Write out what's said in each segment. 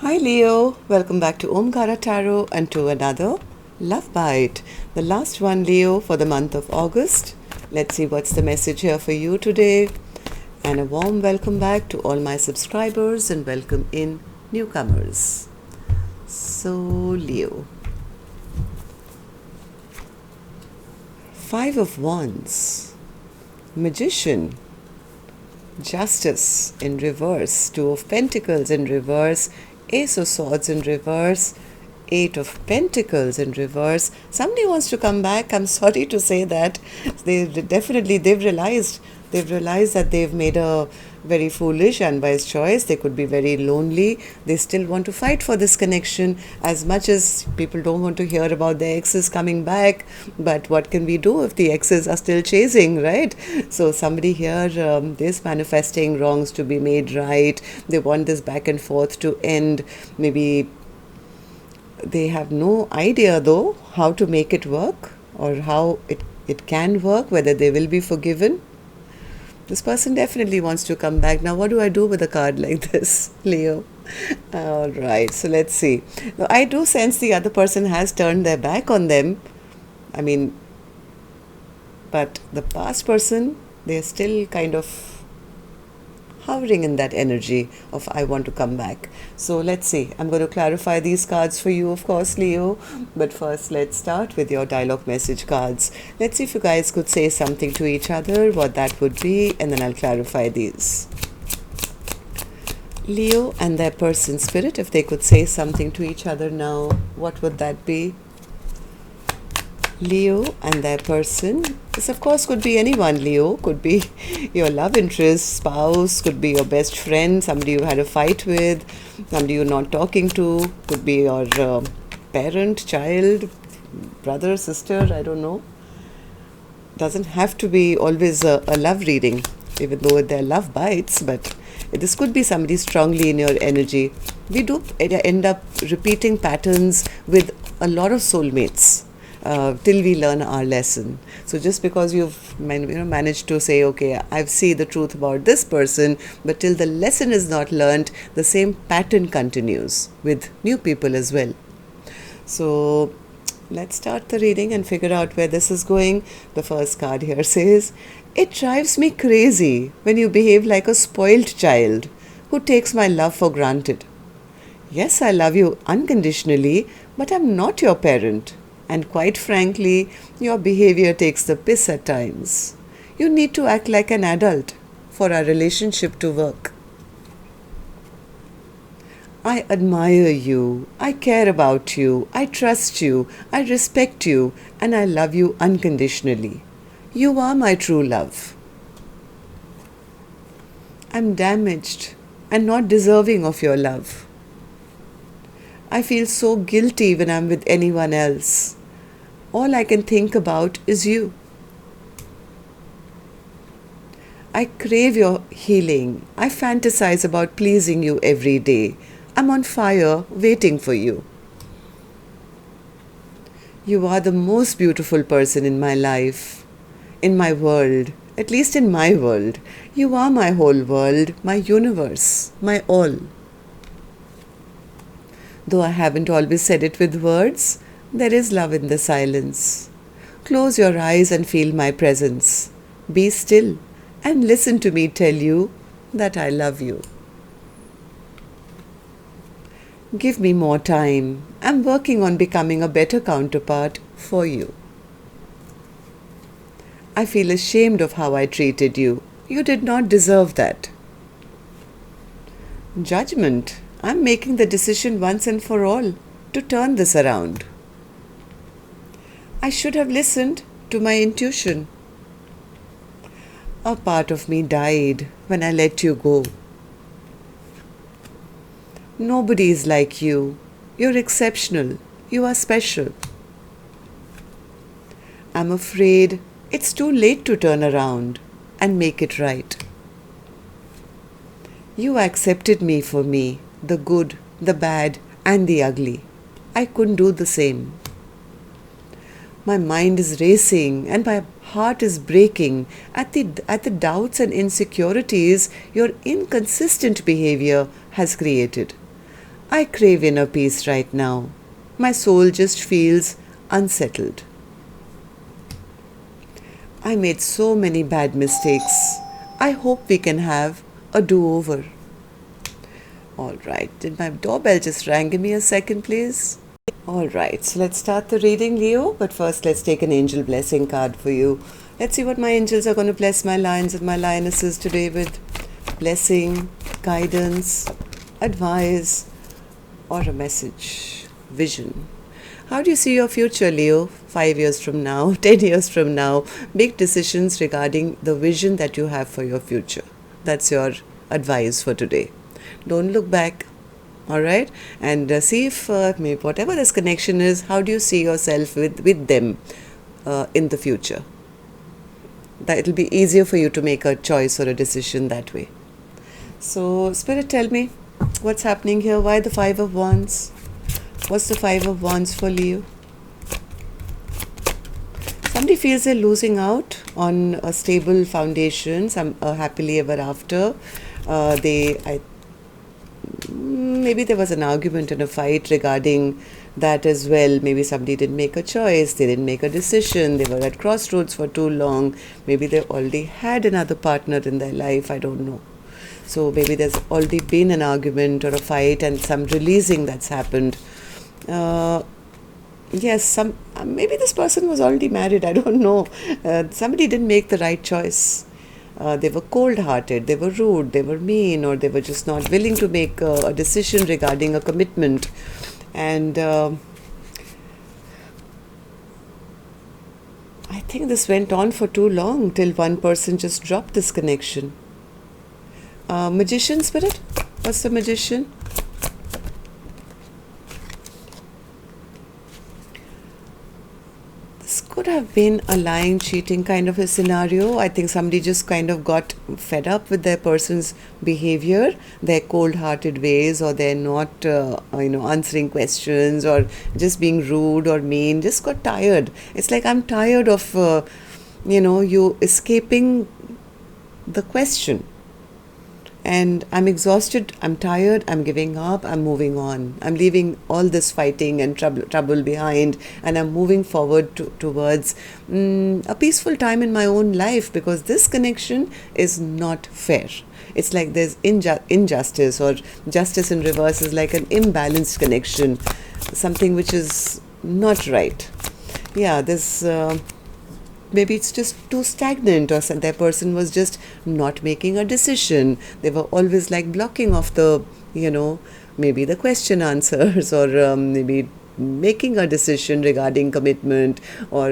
Hi Leo, welcome back to Omkaratarot and to another Love Bite. The last one, Leo, for the month of August. Let's see what's the message here for you today. And a warm welcome back to all my subscribers and welcome in newcomers. So, Leo. Five of Wands, Magician, Justice in reverse, Two of Pentacles in reverse, Ace of Swords in reverse, Eight of Pentacles in reverse. Somebody wants to come back. I'm sorry to say that. They've realized that they've made a very foolish, unwise choice. They could be very lonely. They still want to fight for this connection as much as people don't want to hear about their exes coming back. But what can we do if the exes are still chasing, right? So somebody here is manifesting wrongs to be made right. They want this back and forth to end. Maybe they have no idea though how to make it work or how it can work, whether they will be forgiven. This person definitely wants to come back. Now, what do I do with a card like this, Leo? All right, so let's see. Now, I do sense the other person has turned their back on them. But the past person, they're still kind of hovering in that energy of I want to come back. So let's see. I'm going to clarify these cards for you, of course, Leo. But first, let's start with your dialogue message cards. Let's see if you guys could say something to each other, what that would be, and then I'll clarify these. Leo and their person spirit, if they could say something to each other now, what would that be? Leo and their person. This, of course, could be anyone, Leo. Could be your love interest, spouse, could be your best friend, somebody you had a fight with, somebody you're not talking to, could be your parent, child, brother, sister, I don't know. Doesn't have to be always a love reading, even though they're love bites, but this could be somebody strongly in your energy. We do end up repeating patterns with a lot of soulmates. Till we learn our lesson. So just because you've managed to say, okay, I've seen the truth about this person, but till the lesson is not learned, the same pattern continues with new people as well. So let's start the reading and figure out where this is going. The first card here says, it drives me crazy when you behave like a spoiled child who takes my love for granted. Yes, I love you unconditionally, but I'm not your parent. And quite frankly, your behavior takes the piss at times. You need to act like an adult for our relationship to work. I admire you, I care about you, I trust you, I respect you, and I love you unconditionally. You are my true love. I'm damaged and not deserving of your love. I feel so guilty when I'm with anyone else. All I can think about is you. I crave your healing. I fantasize about pleasing you every day. I'm on fire waiting for you. You are the most beautiful person in my life, in my world, at least in my world. You are my whole world, my universe, my all. Though I haven't always said it with words, there is love in the silence. Close your eyes and feel my presence. Be still and listen to me tell you that I love you. Give me more time. I'm working on becoming a better counterpart for you. I feel ashamed of how I treated you. You did not deserve that. Judgment. I'm making the decision once and for all to turn this around. I should have listened to my intuition. A part of me died when I let you go. Nobody is like you. You're exceptional. You are special. I'm afraid it's too late to turn around and make it right. You accepted me for me, the good, the bad, and the ugly. I couldn't do the same. My mind is racing and my heart is breaking at the doubts and insecurities your inconsistent behavior has created. I crave inner peace right now. My soul just feels unsettled. I made so many bad mistakes. I hope we can have a do-over. Alright, did my doorbell just rang? Give me a second, please. Alright, so let's start the reading, Leo. But first, let's take an angel blessing card for you. Let's see what my angels are going to bless my lions and my lionesses today with. Blessing, guidance, advice, or a message, vision. How do you see your future, Leo? 5 years from now, 10 years from now. Make decisions regarding the vision that you have for your future. That's your advice for today. Don't look back, all right? And see if maybe whatever this connection is, how do you see yourself with them in the future? That it'll be easier for you to make a choice or a decision that way. So, Spirit, tell me what's happening here. Why the Five of Wands? What's the Five of Wands for Leo? Somebody feels they're losing out on a stable foundation, some happily ever after. Maybe there was an argument and a fight regarding that as well. Maybe somebody didn't make a choice, they didn't make a decision, they were at crossroads for too long. Maybe they already had another partner in their life, I don't know. So maybe there's already been an argument or a fight and some releasing that's happened. Yes, maybe this person was already married, I don't know. Somebody didn't make the right choice. They were cold-hearted, they were rude, they were mean, or they were just not willing to make a decision regarding a commitment. And I think this went on for too long till one person just dropped this connection. Magician, Spirit? What's the Magician? This could have been a lying, cheating kind of a scenario. I think somebody just kind of got fed up with their person's behavior, their cold-hearted ways, or they're not, answering questions, or just being rude or mean. Just got tired. It's like, I'm tired of, you escaping the question. And I'm exhausted, I'm tired, I'm giving up, I'm moving on. I'm leaving all this fighting and trouble behind, and I'm moving forward towards a peaceful time in my own life, because this connection is not fair. It's like there's injustice, or justice in reverse is like an imbalanced connection, something which is not right. Yeah, there's... maybe it's just too stagnant, or that person was just not making a decision. They were always like blocking off the, maybe the question answers, or maybe making a decision regarding commitment, or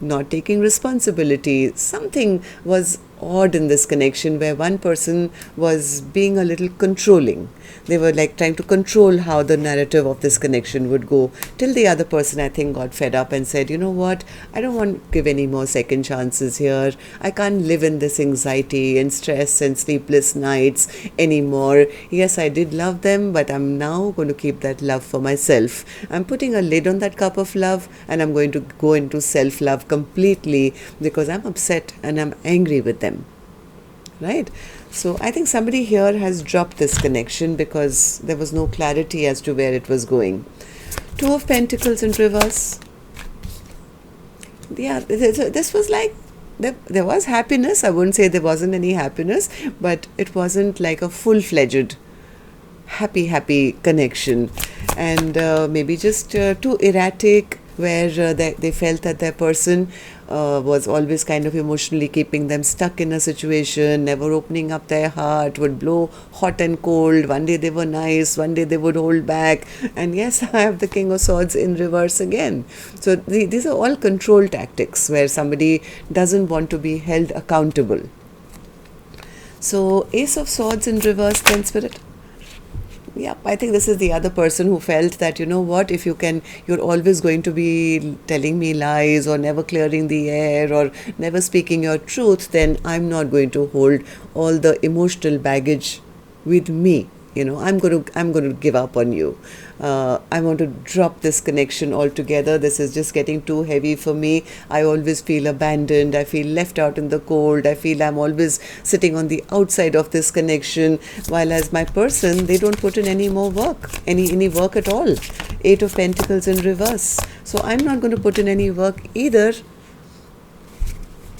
not taking responsibility. Something was odd in this connection where one person was being a little controlling. They were like trying to control how the narrative of this connection would go, till the other person, I think, got fed up and said, you know what, I don't want to give any more second chances here. I can't live in this anxiety and stress and sleepless nights anymore. Yes, I did love them, but I'm now going to keep that love for myself. I'm putting a lid on that cup of love, and I'm going to go into self-love completely, because I'm upset and I'm angry with them. Right? So I think somebody here has dropped this connection because there was no clarity as to where it was going. Two of Pentacles in reverse. Yeah, this was like, there was happiness. I wouldn't say there wasn't any happiness, but it wasn't like a full-fledged happy connection. And maybe just too erratic, where they felt that their person was always kind of emotionally keeping them stuck in a situation, never opening up their heart, would blow hot and cold. One day they were nice, one day they would hold back. And yes, I have the King of Swords in reverse again. So these are all control tactics where somebody doesn't want to be held accountable. So Ace of Swords in reverse then, Spirit. Yeah, I think this is the other person who felt that, you know what, if you're always going to be telling me lies, or never clearing the air, or never speaking your truth, then I'm not going to hold all the emotional baggage with me I'm going to give up on you. I want to drop this connection altogether. This is just getting too heavy for me. I always feel abandoned. I feel left out in the cold. I feel I'm always sitting on the outside of this connection. While as my person, they don't put in any more work, any work at all. 8 of Pentacles in reverse. So I'm not going to put in any work either.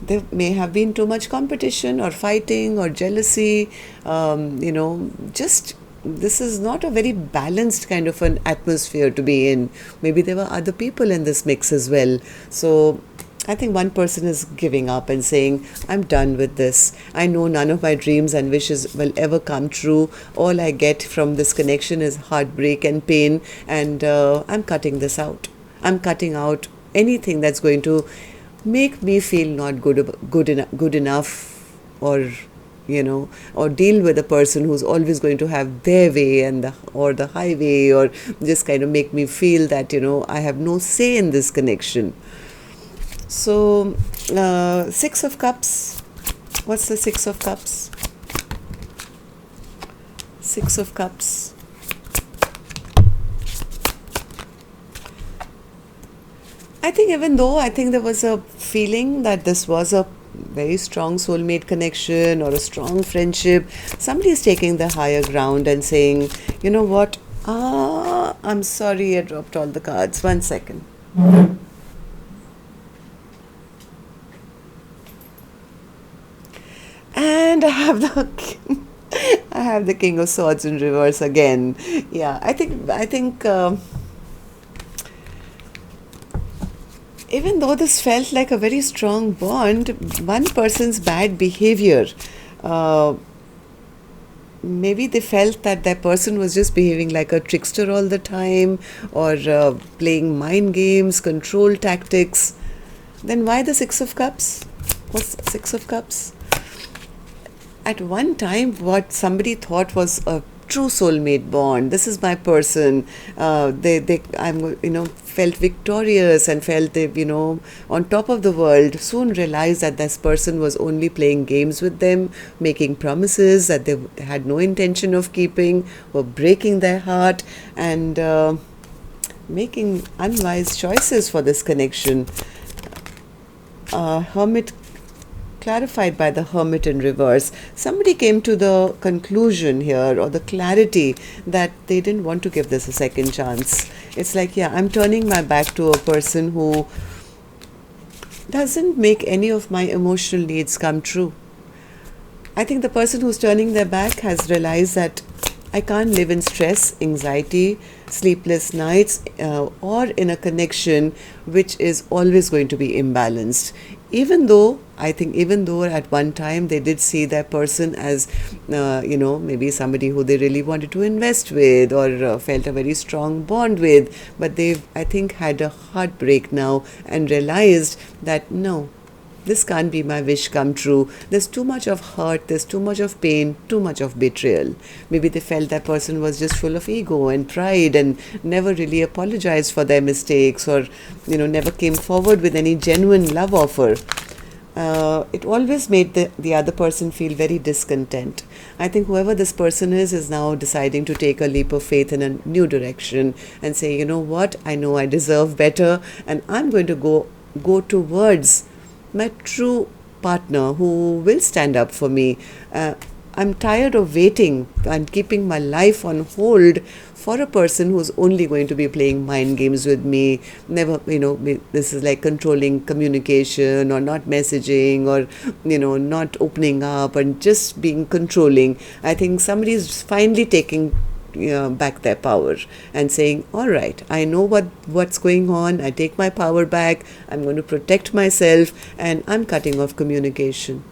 There may have been too much competition or fighting or jealousy. Just this is not a very balanced kind of an atmosphere to be in. Maybe there were other people in this mix as well. So I think one person is giving up and saying, I'm done with this. I know none of my dreams and wishes will ever come true. All I get from this connection is heartbreak and pain, and I'm cutting this out. I'm cutting out anything that's going to make me feel not good enough, or or deal with a person who's always going to have their way or the highway, or just kind of make me feel that I have no say in this connection. So 6 of Cups. What's the 6 of Cups? 6 of Cups. I think even though I think there was a feeling that this was a very strong soulmate connection or a strong friendship, somebody is taking the higher ground and saying, you know what, I'm sorry I dropped all the cards. 1 second. And I have the King of Swords in reverse again. Yeah, I think even though this felt like a very strong bond, one person's bad behavior, maybe they felt that that person was just behaving like a trickster all the time, or playing mind games, control tactics. Then why the 6 of Cups? What's 6 of Cups? At one time, what somebody thought was a true soulmate bond. This is my person. Felt victorious and felt they, on top of the world. Soon realized that this person was only playing games with them, making promises that they had no intention of keeping, were breaking their heart, and making unwise choices for this connection. Hermit, clarified by the Hermit in reverse. Somebody came to the conclusion here, or the clarity, that they didn't want to give this a second chance. It's like, yeah, I'm turning my back to a person who doesn't make any of my emotional needs come true. I think the person who's turning their back has realized that I can't live in stress, anxiety, sleepless nights, or in a connection which is always going to be imbalanced. Even though at one time they did see that person as, maybe somebody who they really wanted to invest with, or felt a very strong bond with, but they've, I think, had a heartbreak now and realized that no, this can't be my wish come true. There's too much of hurt, there's too much of pain, too much of betrayal. Maybe they felt that person was just full of ego and pride and never really apologized for their mistakes, or, never came forward with any genuine love offer. It always made the other person feel very discontent. I think whoever this person is now deciding to take a leap of faith in a new direction and say, you know what, I know I deserve better, and I'm going to go towards my true partner who will stand up for me. I'm tired of waiting and keeping my life on hold for a person who's only going to be playing mind games with me. Never, this is like controlling communication, or not messaging, or, not opening up and just being controlling. I think somebody is finally taking back their power and saying, all right, I know what's going on. I take my power back. I'm going to protect myself, and I'm cutting off communication.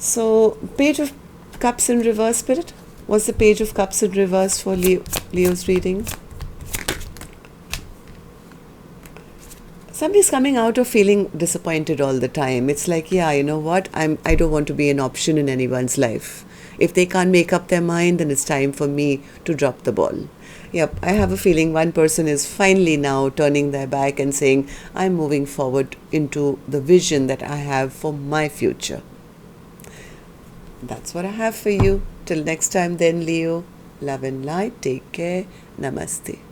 So, Page of Cups in reverse, Spirit. What's the Page of Cups in reverse for Leo's reading? Somebody's coming out of feeling disappointed all the time. It's like, yeah, you know what? I don't want to be an option in anyone's life. If they can't make up their mind, then it's time for me to drop the ball. Yep, I have a feeling one person is finally now turning their back and saying, I'm moving forward into the vision that I have for my future. That's what I have for you. Till next time then, Leo, love and light. Take care. Namaste.